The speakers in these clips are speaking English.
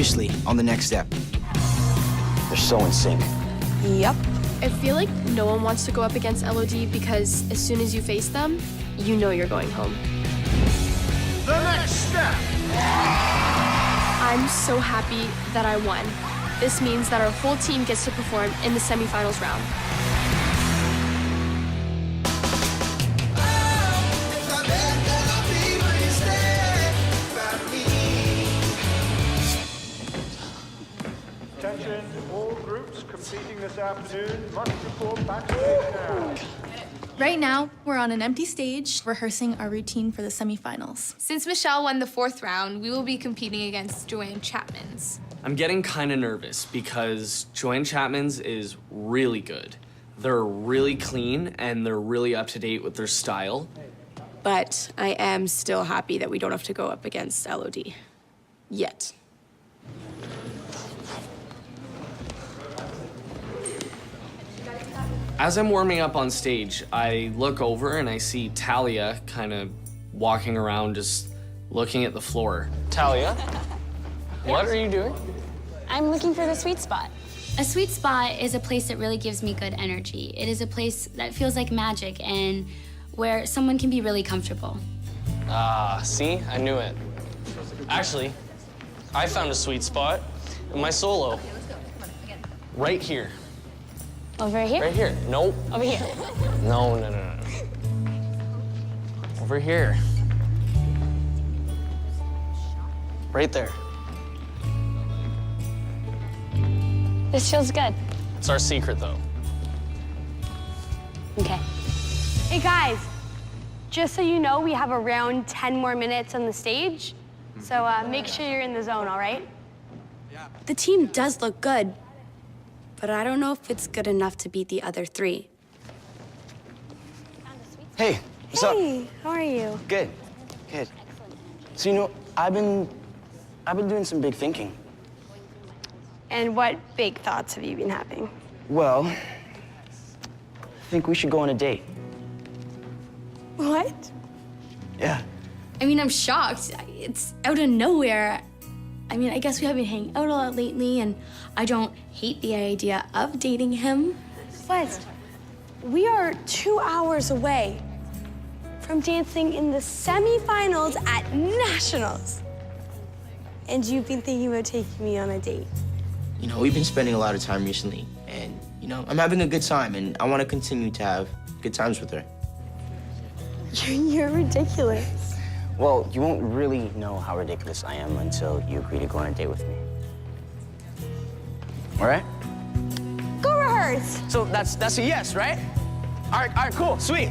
sluggishly on the next step. They're so in sync. Yep. I feel like no one wants to go up against LOD because as soon as you face them, you know you're going home. The next step. I'm so happy that I won. This means that our whole team gets to perform in the semifinals round. Attention, all groups competing this afternoon must report backstage now. Right now, we're on an empty stage rehearsing our routine for the semifinals. Since Michelle won the 4th round, we will be competing against Joanne Chapman's. I'm getting kind of nervous because Joanne Chapman's is really good. They're really clean and they're really up to date with their style. But I am still happy that we don't have to go up against LOD. Yet. As I'm warming up on stage, I look over and I see Talia kind of walking around just looking at the floor. Talia, what are you doing? I'm looking for the sweet spot. A sweet spot is a place that really gives me good energy. It is a place that feels like magic and where someone can be really comfortable. Ah, see? I knew it. Actually, I found a sweet spot in my solo. Right here. Over here? Right here. Nope. Over here. No, no, no, no. Over here. Right there. This feels good. It's our secret, though. Okay. Hey guys, just so you know, we have around 10 more minutes on the stage. So make sure you're in the zone, all right? The team does look good, but I don't know if it's good enough to beat the other 3. Hey, what's up? Hey, how are you? Good, good. So, you know, I've been doing some big thinking. And what big thoughts have you been having? Well, I think we should go on a date. What? Yeah. I mean, I'm shocked. It's out of nowhere. I mean, I guess we have been hanging out a lot lately, and I don't hate the idea of dating him. What? We are 2 hours away from dancing in the semifinals at Nationals. And you've been thinking about taking me on a date. You know, we've been spending a lot of time recently, and, you know, I'm having a good time, and I want to continue to have good times with her. You're ridiculous. Well, you won't really know how ridiculous I am until you agree to go on a date with me. All right? Go rehearse. So that's a yes, right? All right, cool, sweet.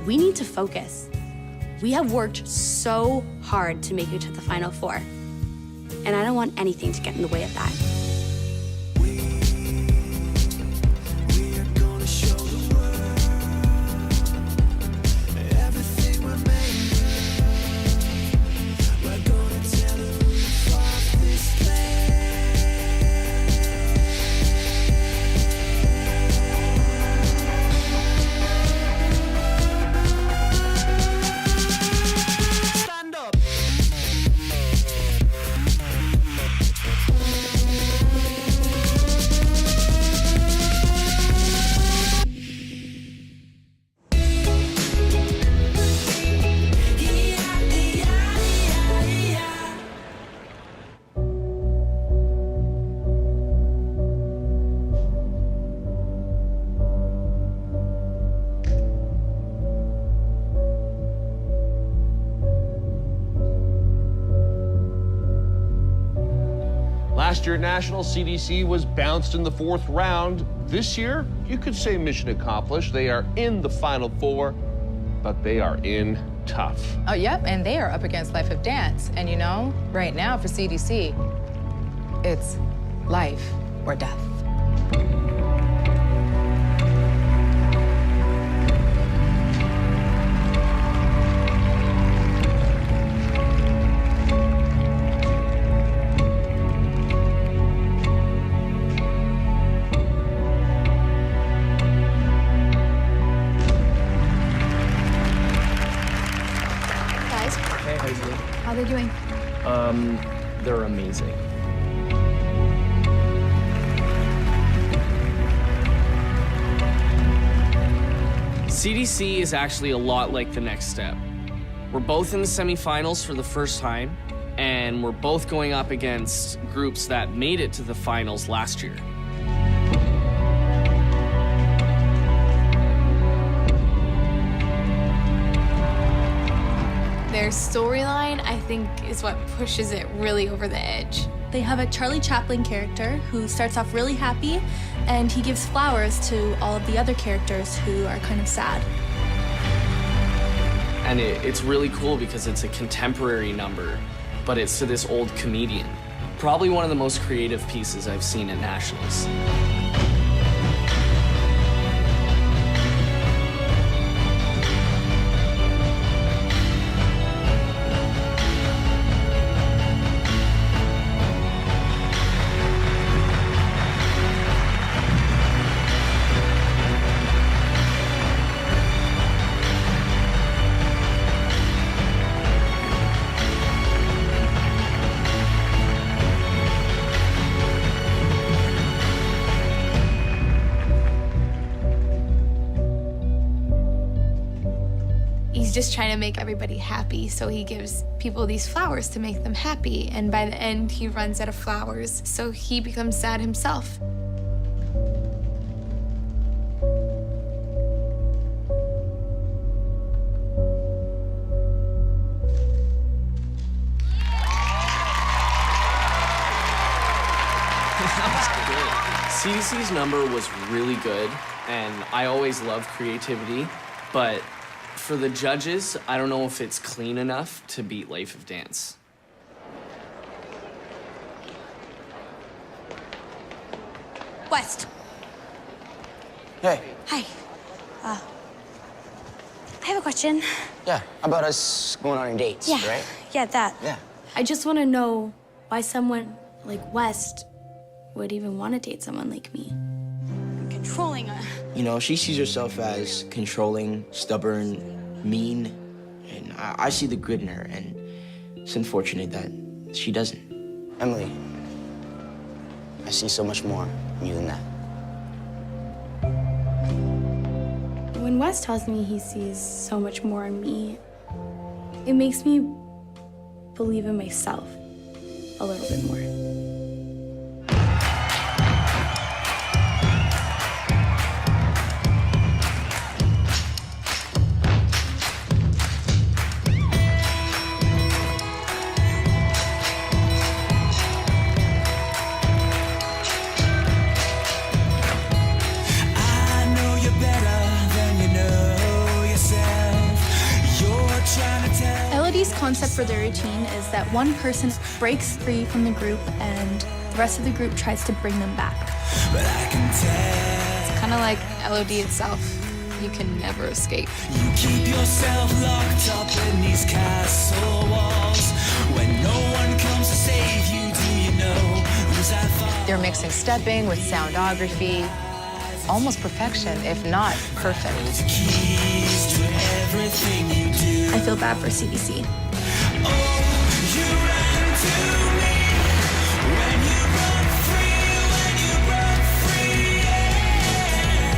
We need to focus. We have worked so hard to make it to the Final 4, and I don't want anything to get in the way of that. Last year at National, CDC was bounced in the 4th round. This year, you could say mission accomplished. They are in the Final 4, but they are in tough. Oh, yep, and they are up against Life of Dance. And you know, right now for CDC, it's life or death. Guys, Hey, how you doing? How are they doing? They're amazing. CDC is actually a lot like the next step. We're both in the semifinals for the first time, and we're both going up against groups that made it to the finals last year. Their storyline, I think, is what pushes it really over the edge. They have a Charlie Chaplin character who starts off really happy, and he gives flowers to all of the other characters who are kind of sad. And it's really cool because it's a contemporary number, but it's to this old comedian. Probably one of the most creative pieces I've seen at Nationals. He's just trying to make everybody happy, so he gives people these flowers to make them happy, and by the end, he runs out of flowers, so he becomes sad himself. CDC's number was really good, and I always love creativity, but for the judges, I don't know if it's clean enough to beat Life of Dance. West. Hey. Hi. I have a question. Yeah, about us going on dates, Yeah. right? Yeah, that. Yeah. I just want to know why someone like West would even want to date someone like me. Controlling her. You know, she sees herself as controlling, stubborn, mean, and I see the good in her, and it's unfortunate that she doesn't. Emily, I see so much more in you than that. When Wes tells me he sees so much more in me, it makes me believe in myself a little bit more. Elodie's concept for their routine is that one person breaks free from the group and the rest of the group tries to bring them back. It's kind of like LOD itself. You can never escape. You keep yourself locked up in these castle walls. When no one comes to save you, do you know who's at fault? They're mixing stepping with soundography. Almost perfection, if not perfect. Keys to everything you do. I feel bad for CDC. You ran to me when you broke free, yeah.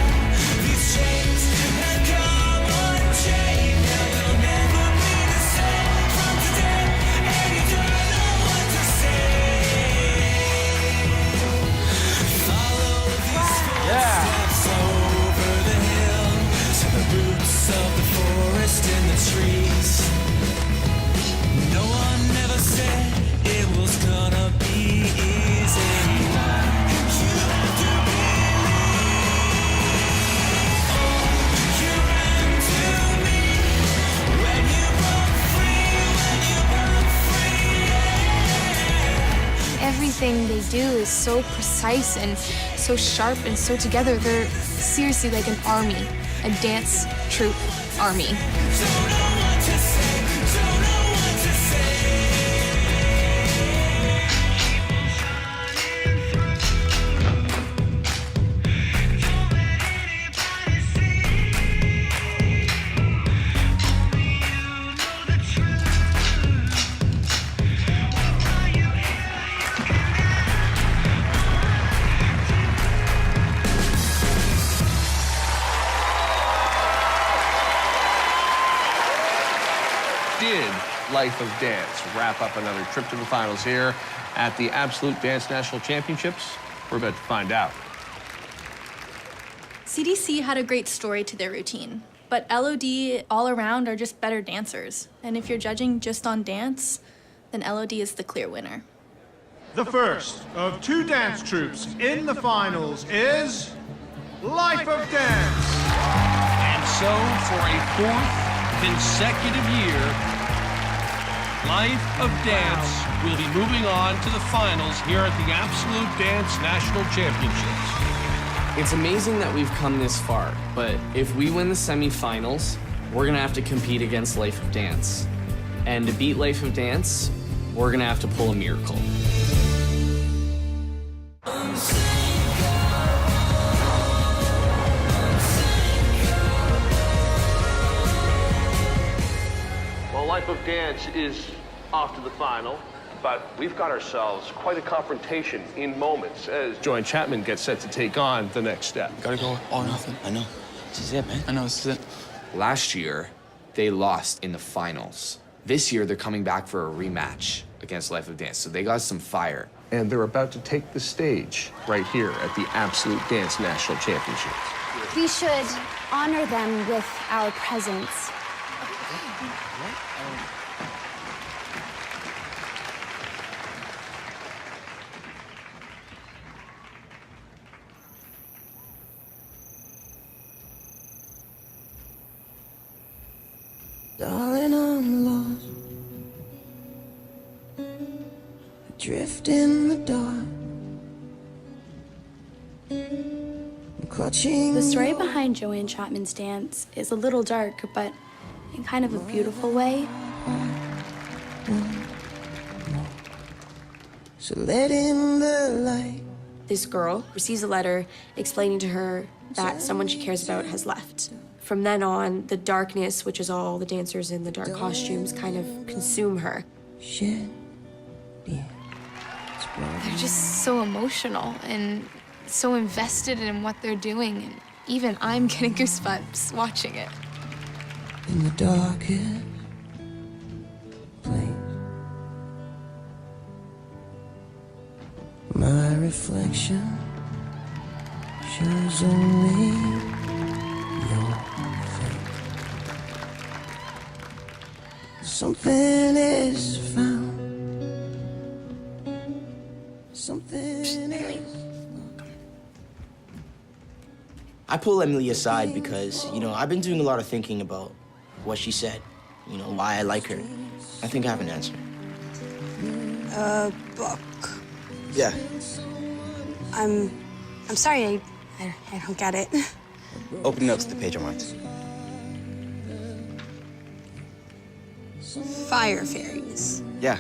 These chains have come unchained. Now they'll never be the same from today, and you don't know what to say. Follow these footsteps over the hill to the roots of the forest in the trees. No one ever said it was gonna be easy. You have to believe. Oh, you ran to me when you broke free, yeah. Everything they do is so precise and so sharp and so together. They're seriously like an army, a dance troupe army. Don't know what to say, don't know what to say. did Life of Dance wrap up another trip to the finals here at the Absolute Dance National Championships? We're about to find out. CDC had a great story to their routine, but LOD all around are just better dancers. And if you're judging just on dance, then LOD is the clear winner. The first of 2 dance troupes in the finals is Life of Dance. And so, for a 4th consecutive year, Life of Dance will be moving on to the finals here at the Absolute Dance National Championships. It's amazing that we've come this far, but if we win the semifinals, we're gonna have to compete against Life of Dance. And to beat Life of Dance, we're gonna have to pull a miracle. Well, Life of Dance is off to the final, but we've got ourselves quite a confrontation in moments as Joanne Chapman gets set to take on the next step. Gotta go all or nothing. I know. This is it, man. I know, this is it. Last year, they lost in the finals. This year, they're coming back for a rematch against Life of Dance, so they got some fire. And they're about to take the stage right here at the Absolute Dance National Championships. We should honor them with our presence. Darling, I'm lost, adrift in the dark, clutching. The story behind Joanne Chapman's dance is a little dark, but in kind of a beautiful way. So let in the light. This girl receives a letter explaining to her that someone she cares about has left. From then on, the darkness, which is all the dancers in the dark costumes, kind of consume her. They're just so emotional and so invested in what they're doing, and even I'm getting goosebumps watching it. In the darkest place, my reflection shows only your face. Something is found. Something is. I pull Emily aside because, I've been doing a lot of thinking about what she said, why I like her. I think I have an answer. Book. Yeah. I'm sorry, I don't get it. Open notes to the page I marked. Fire fairies. Yeah.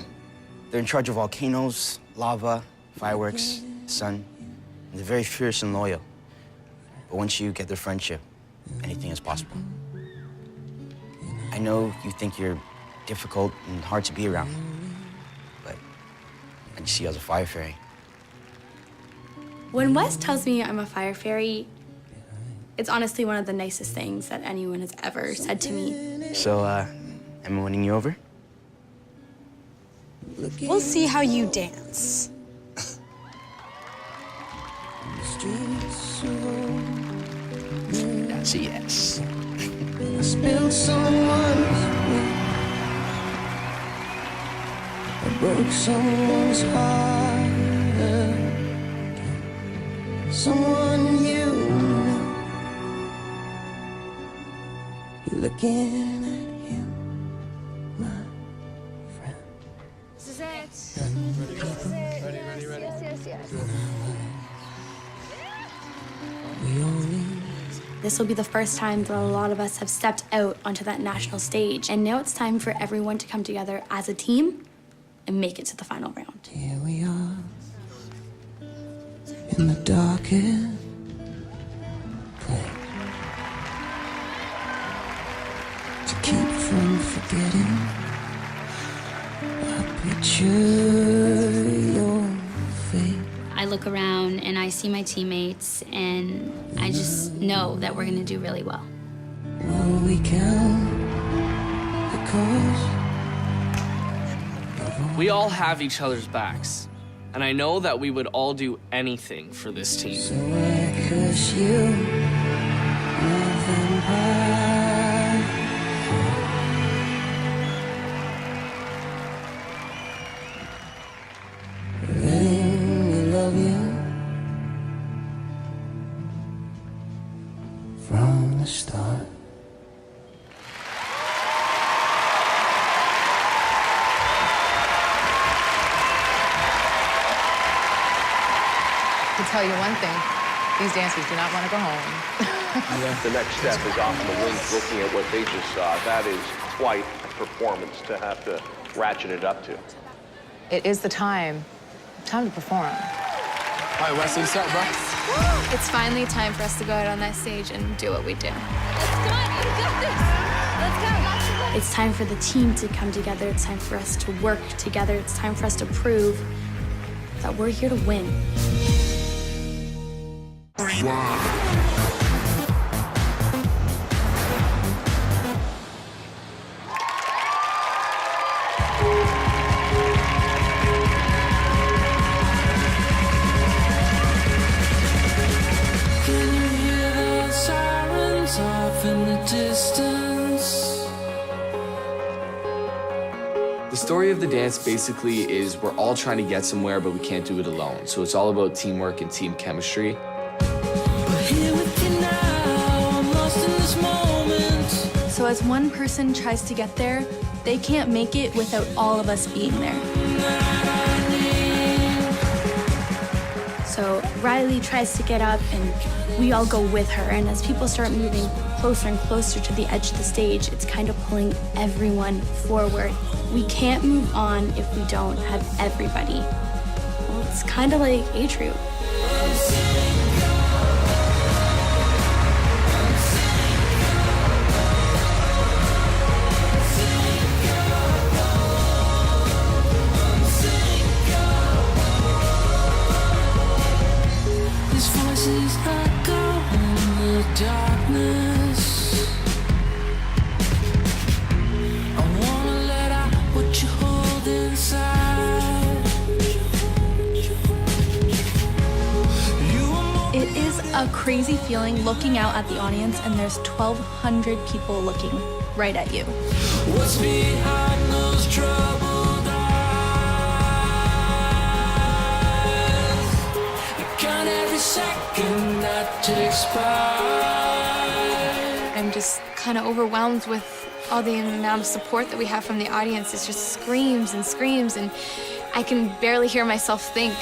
They're in charge of volcanoes, lava, fireworks, sun. And they're very fierce and loyal. But once you get their friendship, anything is possible. I know you think you're difficult and hard to be around, but I just see you as a fire fairy. When Wes tells me I'm a fire fairy, it's honestly one of the nicest things that anyone has ever said to me. So, am I winning you over? We'll see how you dance. That's a yes. I spilled someone's milk. I broke someone's heart. Someone you know. You're looking at him, my friend. This is it. This is it. Ready. Yes. This will be the first time that a lot of us have stepped out onto that national stage. And now it's time for everyone to come together as a team and make it to the final round. Here we are, in the darkest place. To keep from forgetting, I picture your face. I look around and I see my teammates, and I just know that we're gonna do really well. Will we count the cost? We all have each other's backs, and I know that we would all do anything for this team. So I curse you, my vampire. Really love you from the start. To tell you one thing, these dancers do not want to go home. The next step is off in the wings looking at what they just saw. That is quite a performance to have to ratchet it up to. It is the time to perform. All right, Wesley, what's up, bro? It's finally time for us to go out on that stage and do what we do. It's time for the team to come together. It's time for us to work together. It's time for us to prove that we're here to win. Can you hear the sirens off in the distance? The story of the dance basically is we're all trying to get somewhere, but we can't do it alone. So it's all about teamwork and team chemistry. Here with you now, I'm lost in this moment. So as one person tries to get there, they can't make it without all of us being there. So Riley tries to get up and we all go with her. And as people start moving closer and closer to the edge of the stage, it's kind of pulling everyone forward. We can't move on if we don't have everybody. Well, it's kind of like e032. These voices echo in the darkness. I wanna let out what you hold inside. It is a crazy feeling looking out at the audience and there's 1,200 people looking right at you. What's behind those troubled eyes? I count every second that ticks by. I'm just kind of overwhelmed with all the amount of support that we have from the audience. It's just screams and screams, and I can barely hear myself think.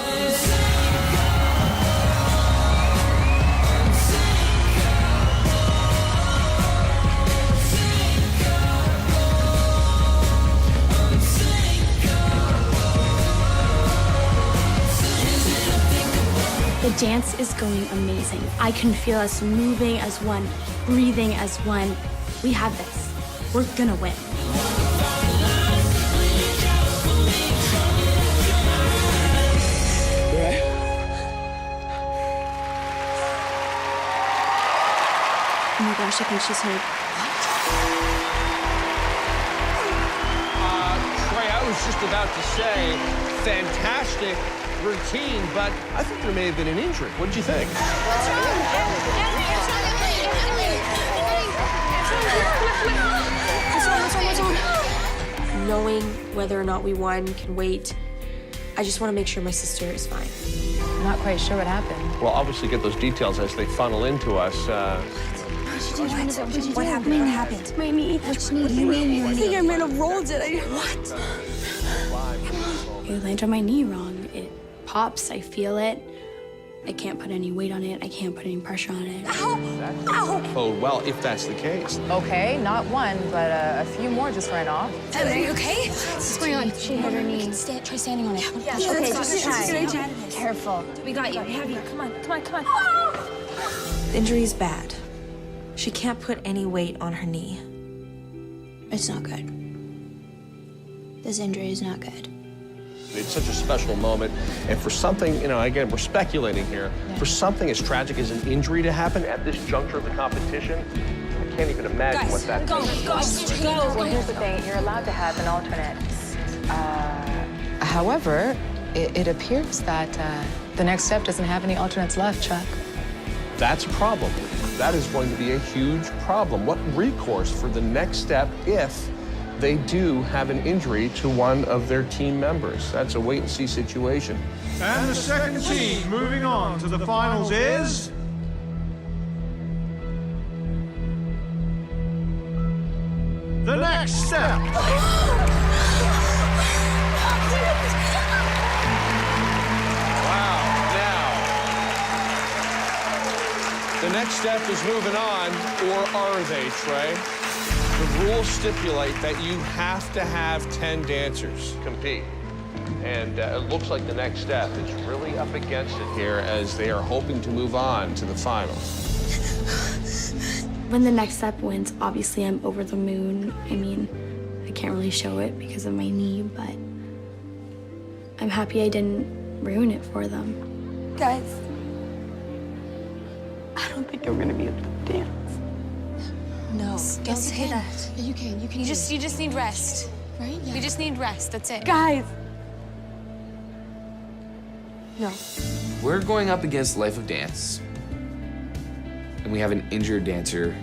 The dance is going amazing. I can feel us moving as one, breathing as one. We have this. We're gonna win. Oh my gosh, I think she's heard. Trey, I was just about to say, fantastic routine, but I think there may have been an injury. What did you think? Knowing whether or not we won can wait. I just want to make sure my sister is fine. I'm not quite sure what happened. We'll obviously get those details as they funnel into us. What happened? What happened? My knee. Which knee? What do you mean? I think I might have rolled it. What? I landed on my knee wrong. It pops. I feel it. I can't put any weight on it. I can't put any pressure on it. Oh, well, if that's the case. Okay, not one, but a few more just ran off. Are you okay? What's going on? She hit her knee. Try standing on it. Yeah, Okay, just try. Careful. We got you. We have you. Come on. The injury is bad. She can't put any weight on her knee. It's not good. This injury is not good. It's such a special moment. And for something, again, we're speculating here, for something as tragic as an injury to happen at this juncture of the competition, I can't even imagine what that means. Well, here's the thing. You're allowed to have an alternate However, it appears that the next step doesn't have any alternates left, Chuck. That's a problem. That is going to be a huge problem. What recourse for the next step if they do have an injury to one of their team members? That's a wait-and-see situation. And the second team moving on to the finals is... The next step. Wow, now, the next step is moving on, or are they, Trey? The rules stipulate that you have to have 10 dancers compete. And it looks like the next step is really up against it here as they are hoping to move on to the finals. When the next step wins, obviously I'm over the moon. I mean, I can't really show it because of my knee, but I'm happy I didn't ruin it for them. Guys, I don't think I'm gonna be able to dance. No, don't say that. You can. You just need rest. Right? Yeah. We just need rest, that's it. Guys! No. We're going up against Life of Dance, and we have an injured dancer.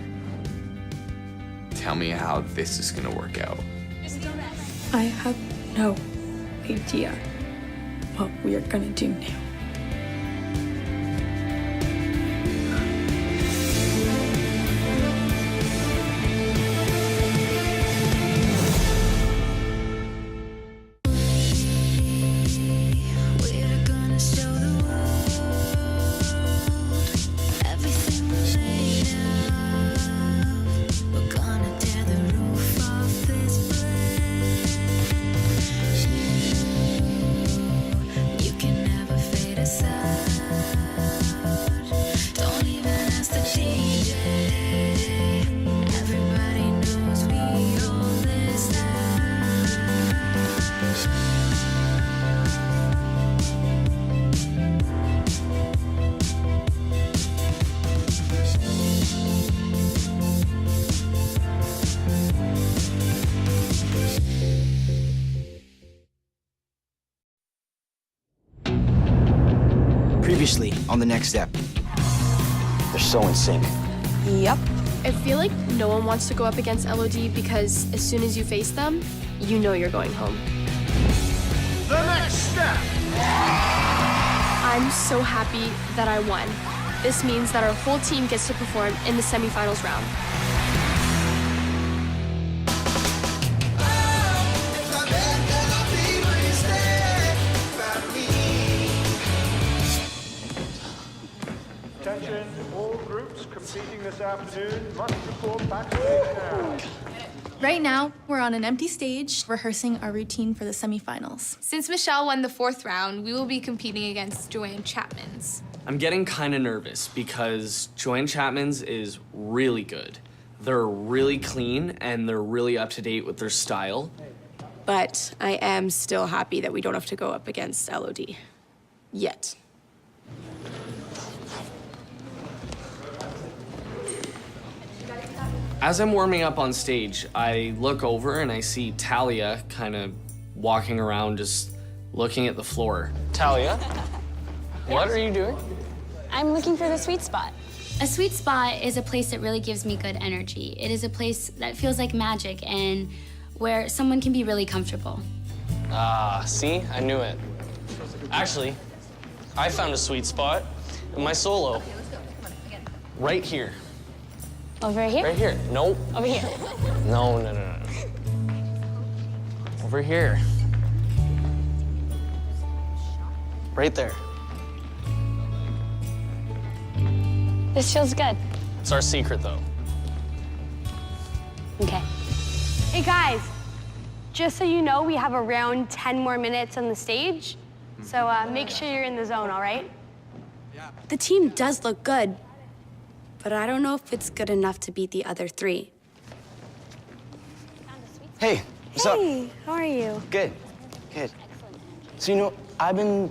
Tell me how this is gonna work out. I have no idea what we are gonna do now. Previously on the next step. They're so in sync. Yep. I feel like no one wants to go up against LOD because as soon as you face them, you know you're going home. The next step. I'm so happy that I won. This means that our whole team gets to perform in the semifinals round. Attention, all groups competing this afternoon must report backstage now. Right now, we're on an empty stage rehearsing our routine for the semifinals. Since Michelle won the 4th round, we will be competing against Joanne Chapman's. I'm getting kind of nervous because Joanne Chapman's is really good. They're really clean and they're really up to date with their style. But I am still happy that we don't have to go up against LOD. Yet. As I'm warming up on stage, I look over and I see Talia kind of walking around just looking at the floor. Talia, what are you doing? I'm looking for the sweet spot. A sweet spot is a place that really gives me good energy. It is a place that feels like magic and where someone can be really comfortable. Ah, see? I knew it. Actually, I found a sweet spot in my solo. Right here. Over here? Right here. Nope. Over here. No. Over here. Right there. This feels good. It's our secret, though. Okay. Hey guys, just so you know, we have around 10 more minutes on the stage. So make sure you're in the zone, all right? The team does look good, but I don't know if it's good enough to beat the other 3. Hey, what's up? Hey, how are you? Good. So, I've been